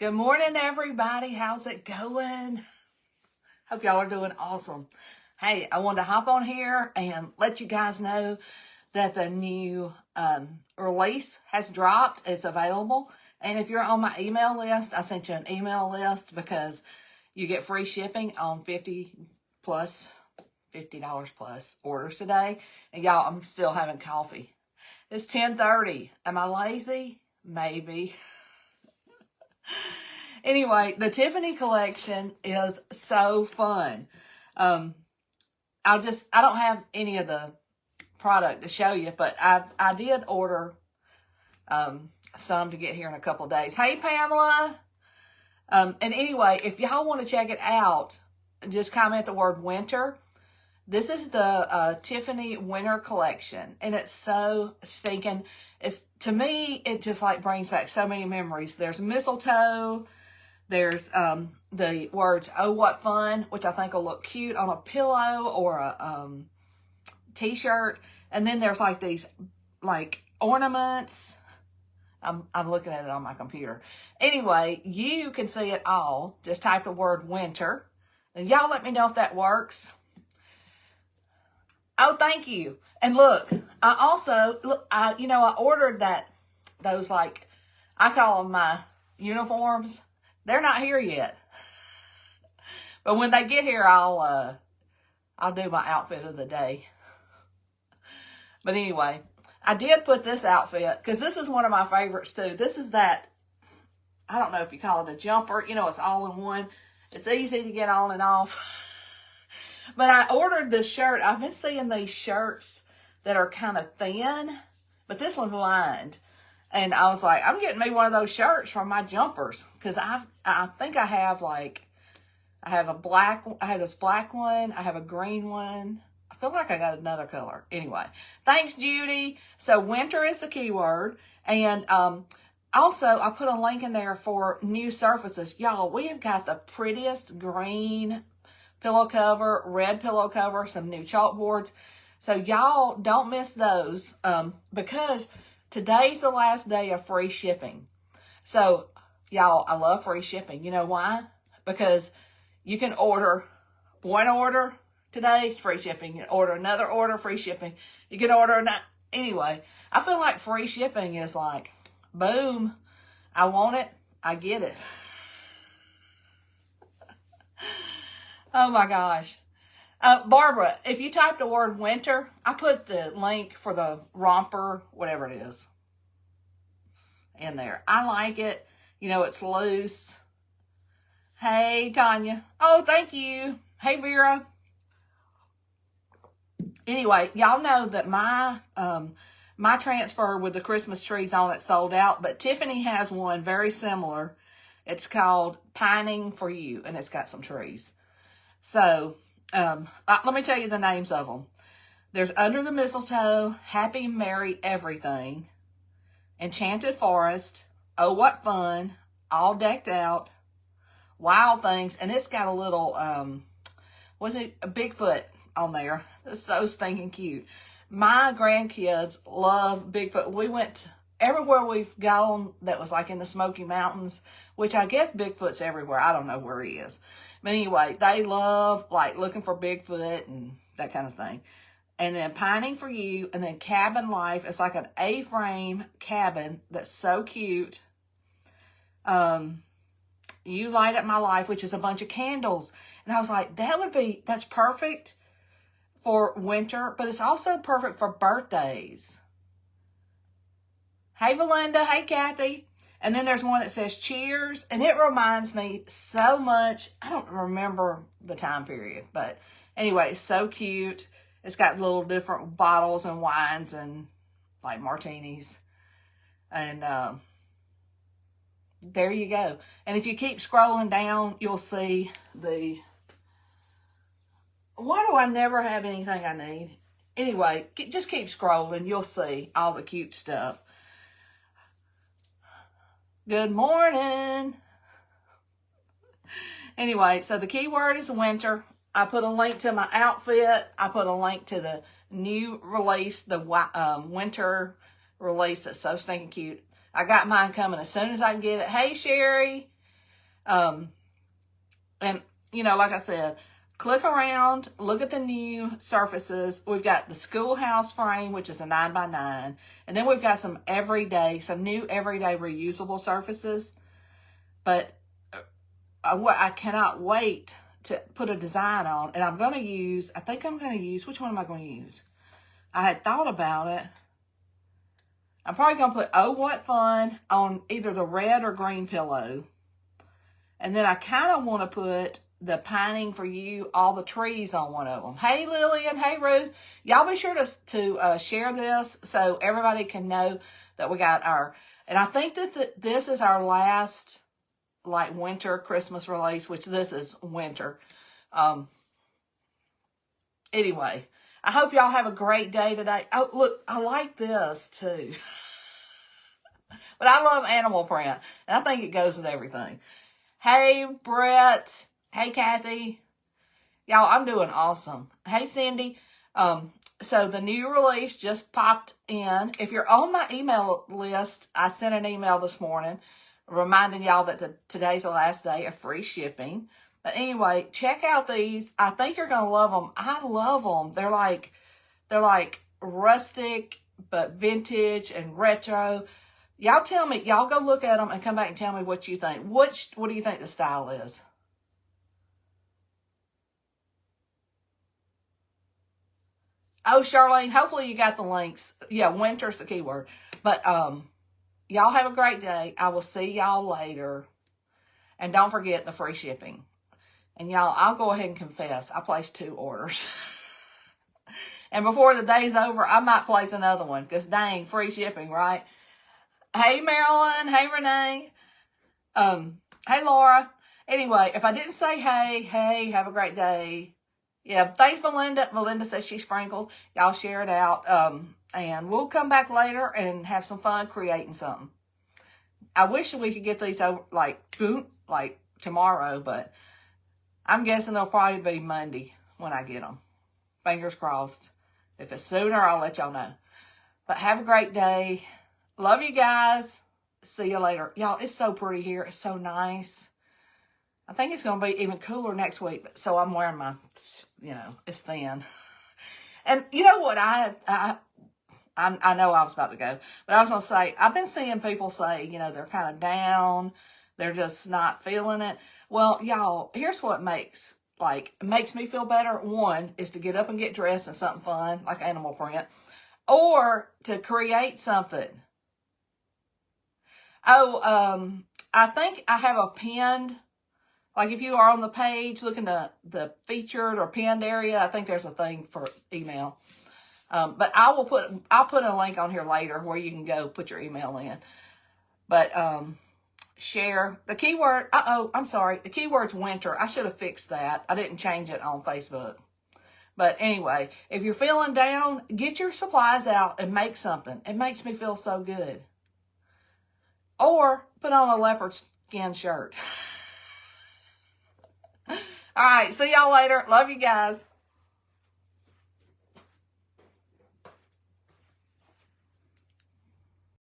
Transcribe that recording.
Good morning, everybody. How's it going? Hope y'all are doing awesome. Hey, I wanted to hop on here and let you guys know that the new release has dropped. It's available. And if you're on my email list, I sent you an email list because you get free shipping on $50 plus orders today. And y'all, I'm still having coffee. It's 10:30. Am I lazy? Maybe. Anyway, the Tiffany collection is so fun. I don't have any of the product to show you, but I did order some to get here in a couple of days. Hey, Pamela. And anyway, if y'all want to check it out, just comment the word winter. This is the Tiffany Winter Collection, and it's so stinking. To me, it just like brings back so many memories. There's mistletoe. There's the words, "Oh, what fun," which I think will look cute on a pillow or a t-shirt. And then there's like these like ornaments. I'm looking at it on my computer. Anyway, you can see it all. Just type the word winter. And y'all let me know if that works. Oh, thank you. And look, I ordered those like, I call them my uniforms. They're not here yet. But when they get here, I'll do my outfit of the day. But anyway, I did put this outfit because this is one of my favorites too. This is that, I don't know if you call it a jumper. It's all in one. It's easy to get on and off. But I ordered this shirt. I've been seeing these shirts that are kind of thin, but this one's lined. And I was like, I'm getting me one of those shirts from my jumpers. Because I think I have this black one. I have a green one. I feel like I got another color. Anyway, thanks, Judy. So winter is the keyword. And also, I put a link in there for new surfaces. Y'all, we have got the prettiest green pillow cover, red pillow cover, some new chalkboards. So y'all don't miss those because today's the last day of free shipping. So y'all, I love free shipping. You know why? Because you can order one order today, free shipping. You can order another order, free shipping. You can order another. Anyway, I feel like free shipping is like, boom, I want it, I get it. Oh my gosh. Barbara, if you type the word winter, I put the link for the romper, whatever it is, in there. I like it. It's loose. Hey, Tanya. Oh, thank you. Hey, Vera. Anyway, y'all know that my transfer with the Christmas trees on it sold out, but Tiffany has one very similar. It's called Pining for You, and it's got some trees. So, let me tell you the names of them. There's Under the Mistletoe, Happy Merry Everything, Enchanted Forest, Oh What Fun, All Decked Out, Wild Things, and it's got a little, a Bigfoot on there. It's so stinking cute. My grandkids love Bigfoot. We went everywhere we've gone that was like in the Smoky Mountains, which I guess Bigfoot's everywhere. I don't know where he is. But anyway, they love like looking for Bigfoot and that kind of thing. And then Pining for You, and then Cabin Life. It's like an A-frame cabin that's so cute. You Light Up My Life, which is a bunch of candles. And I was like, that's perfect for winter, but it's also perfect for birthdays. Hey, Valinda. Hey, Kathy. And then there's one that says Cheers, and it reminds me so much. I don't remember the time period, but anyway, it's so cute. It's got little different bottles and wines and like martinis. And there you go. And if you keep scrolling down, you'll see why do I never have anything I need? Anyway, just keep scrolling. You'll see all the cute stuff. Good morning. Anyway, so the keyword is winter. I put a link to my outfit. I put a link to the new release, the winter release that's so stinking cute. I got mine coming as soon as I can get it. Hey, Sherry. And, you know, like I said, click around, look at the new surfaces. We've got the schoolhouse frame, which is a 9x9. And then we've got some new everyday reusable surfaces. But I cannot wait to put a design on. And I'm going to use, which one am I going to use? I had thought about it. I'm probably going to put Oh What Fun on either the red or green pillow. And then I kind of want to put the Pining for You, all the trees on one of them. Hey, Lillian. Hey, Ruth. Y'all be sure to share this so everybody can know that we got our... And I think that this is our last, like, winter Christmas release, which this is winter. Anyway, I hope y'all have a great day today. Oh, look, I like this, too. But I love animal print, and I think it goes with everything. Hey, Brett. Hey, Kathy. Y'all, I'm doing awesome. Hey, Cindy. So the new release just popped in. If you're on my email list, I sent an email this morning reminding y'all that today's the last day of free shipping. But anyway, check out these. I think you're going to love them. I love them. They're like rustic, but vintage and retro. Y'all tell me, y'all go look at them and come back and tell me what you think. What do you think the style is? Oh, Charlene, hopefully you got the links. Yeah, winter's the keyword. But y'all have a great day. I will see y'all later. And don't forget the free shipping. And y'all, I'll go ahead and confess. I placed 2 orders. And before the day's over, I might place another one. Because dang, free shipping, right? Hey, Marilyn. Hey, Renee. Hey, Laura. Anyway, if I didn't say hey, have a great day. Yeah, thanks, Melinda. Melinda says she sprinkled. Y'all share it out. And we'll come back later and have some fun creating something. I wish we could get these over, like tomorrow, but I'm guessing they'll probably be Monday when I get them. Fingers crossed. If it's sooner, I'll let y'all know. But have a great day. Love you guys. See you later. Y'all, it's so pretty here. It's so nice. I think it's going to be even cooler next week. So I'm wearing my, it's thin. And you know what? I know I was about to go. But I was going to say, I've been seeing people say, they're kind of down. They're just not feeling it. Well, y'all, here's what makes me feel better. One is to get up and get dressed in something fun, like animal print. Or to create something. Oh, I think I have a pinned, like if you are on the page, look in the featured or pinned area, I think there's a thing for email. But I'll put a link on here later where you can go put your email in. But share the keyword. I'm sorry. The keyword's winter. I should have fixed that. I didn't change it on Facebook. But anyway, if you're feeling down, get your supplies out and make something. It makes me feel so good. Or put on a leopard skin shirt. All right. See y'all later. Love you guys.